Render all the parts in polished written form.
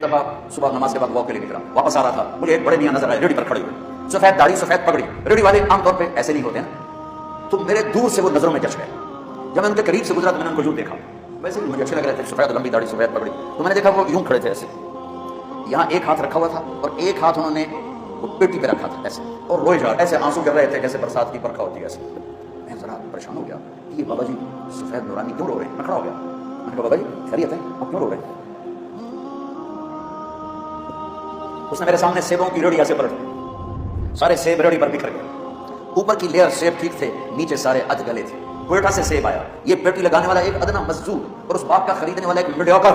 دفعہ صبح نماز کے بعد واک کے لیے نکلا، واپس آ رہا تھا، مجھے ایک بڑے میاں نظر آئے ریڑھی پر کھڑے ہوئے، سفید داڑھی سفید پگڑی۔ ریڑھی والے عام طور پہ ایسے نہیں ہوتے نا، تو میرے دور سے وہ نظروں میں جچ گئے۔ جب میں ان کے قریب سے گزرا تو میں نے ان کو یوں دیکھا، ویسے بھی مجھے اچھے لگ رہے تھے، سفید لمبی داڑھی سفید پگڑی، تو میں نے دیکھا وہ یوں کھڑے تھے ایسے، یہاں ایک ہاتھ رکھا ہوا تھا اور ایک ہاتھ انہوں نے وہ پیٹی پہ رکھا تھا ایسے، اور روئے جا ایسے آنسو گر رہے تھے جیسے برسات کی برکھا ہوتی ہے ایسے۔ میں ذرا پریشان ہو گیا، یہ بابا جی سفید نورانی کیوں رو رہے ہیں؟ میں کھڑا ہو گیا، میں نے کہا بابا جی خیریت ہے، آپ کیوں رو رہے ہیں؟ اس نے میرے سامنے سیبوں کی ریڑھی ایسے پلٹ دی، سارے سیب ریڑھی پر بکھر گئے، اوپر کی لیئر سیب ٹھیک تھے، نیچے سارے ادھ گلے تھے۔ کوئٹہ سے سیب آیا، یہ پیٹی لگانے والا ایک ادنا مزدور، اور اس باغ کا خریدنے والا ایک میڈیوکر،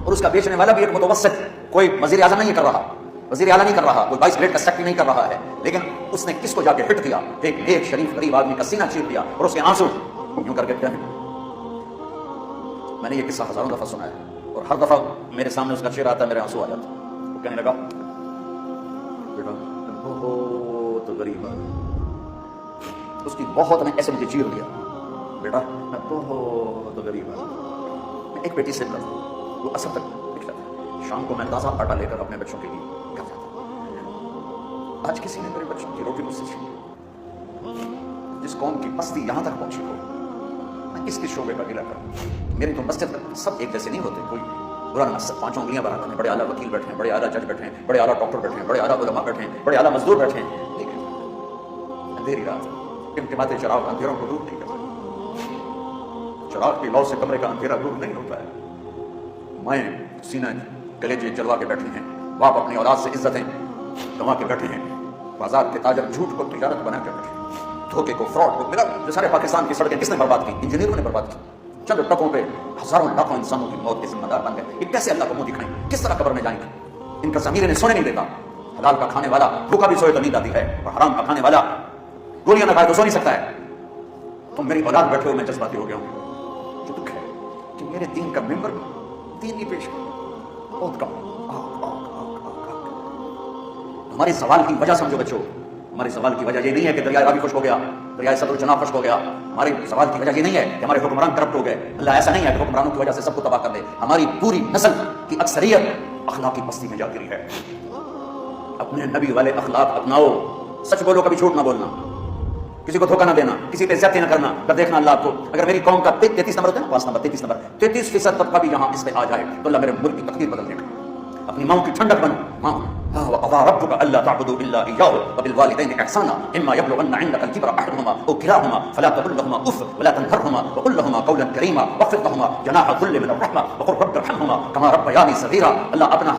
اور اس کا بیچنے والا بھی ایک متوسط، کوئی وزیر اعظم نہیں کر رہا، وزیر اعلیٰ نہیں کر رہا، کوئی 22 گریڈ کا سیکٹری نہیں کر رہا ہے، لیکن اس نے کس کو جا کے ہٹ کیا؟ ایک شریف غریب آدمی کا سینہ چیر دیا اور اس کے آنسو یوں کر کے بہے۔ میں نے یہ قصہ ہزاروں دفعہ سنا ہے، اور ہر دفعہ میرے سامنے اس کا چہرہ آتا ہے، میرے آنسو آ جاتے۔ وہ کہنے لگا بیٹا بہت غریب ہے، اس کی بہت نے ایسے مجھے چیر دیا، بیٹا میں بہت غریب ہوں۔ میں ایک پیٹی سے کرتا ہوں، وہ اصل تک نکلا تھا، شام کو میں تازہ آٹا لے کر اپنے بچوں کے لیے گھر جاتا ہوں۔ آج کسی نے میرے بچوں کی روٹی مجھ سے چھین، جس قوم کی پستی یہاں تک پہنچی ہو، میں اس کے شعبے کا گلہ کروں۔ میری تو مسجد میں سب ایک جیسے نہیں ہوتے، کوئی برا نہ سب 5 انگلیاں بناتے ہیں، بڑے اعلیٰ وکیل بیٹھے ہیں، بڑے اعلیٰ جج بیٹھے ہیں، بڑے اعلیٰ ڈاکٹر بیٹھے ہیں، بڑے اعلیٰ علماء بیٹھے ہیں، بڑے اعلیٰ مزدور بیٹھے ہیں، لیکن اندھیری رات ٹمٹماتے چراغ اندھیروں کو دور نہیں کرتے، چراغ کی لو سے کمرے کا اندھیرا دور نہیں ہوتا ہے۔ مائیں سینہ کلیجے جلوا کے بیٹھے ہیں، باپ اپنی اولاد سے عزتیں گنوا کے بیٹھے ہیں، بازار کے تاجر جھوٹ کو تجارت بنا کے بیٹھے ہیں، دھوکے کو فراڈ کو ملا۔ جو سارے پاکستان کی سڑکیں کس نے برباد کی؟ انجینئروں نے برباد کی۔ چند ٹکوں پہ ہزاروں لاکھوں انسانوں کی موت کے ذمہ دار بن گئے۔ یہ کیسے اللہ کو منہ دکھائیں؟ کس طرح قبر میں جائیں گے؟ ان کا ضمیر انہیں سونے نہیں دیتا۔ حلال کا کھانے والا بھوکا بھی سوئے تو نیند آتی ہے، اور حرام کا کھانے والا گولیاں نہ کھائے تو سو نہیں سکتا ہے۔ تم میری اولاد بیٹھے ہو، میں جذباتی ہو گیا ہوں۔ جو دکھ ہے کہ میرے دین کا ممبر دین ہی پیش بہت کم۔ ہمارے سوال کی وجہ سمجھو بچوں، ہمارے سوال کی وجہ یہ نہیں ہے کہ دریائے راوی خشک ہو گیا، دریائے صدر جناب خشک ہو گیا۔ ہمارے سوال کی وجہ یہ نہیں ہے کہ ہمارے حکمران کرپٹ ہو گئے۔ اللہ ایسا نہیں ہے کہ حکمرانوں کی وجہ سے سب کو تباہ کر دے۔ ہماری پوری نسل کی اکثریت اخلاقی پستی میں جا گری ہے۔ اپنے نبی والے اخلاق اپناؤ، سچ بولو، کبھی جھوٹ نہ بولنا، کسی کو دھوکہ نہ دینا، کسی پہ زیادتی نہ کرنا۔ اگر دیکھنا اللہ آپ کو، اگر میری قوم کا 33 نمبر ہوتا ہے نا، پاس نمبر 33 نمبر 33% طبقہ بھی یہاں اس پہ آ جائے تو اللہ میرے ملک کی تقدیر بدل دے گا۔ اپنی ماں کی ٹھنڈک بنو۔ ماں وقضى ربك الا تعبدوا الا اياه وبالوالدين احسانا اما يبلغن عندك الكبر احدهما او كلاهما فلا تقل لهما اف ولا تنهرهما وقل لهما قولا كريما واخفض لهما جناح الذل من الرحمه وقل رب ارحمهما كما ربياني صغيرا۔ اللہ اپنا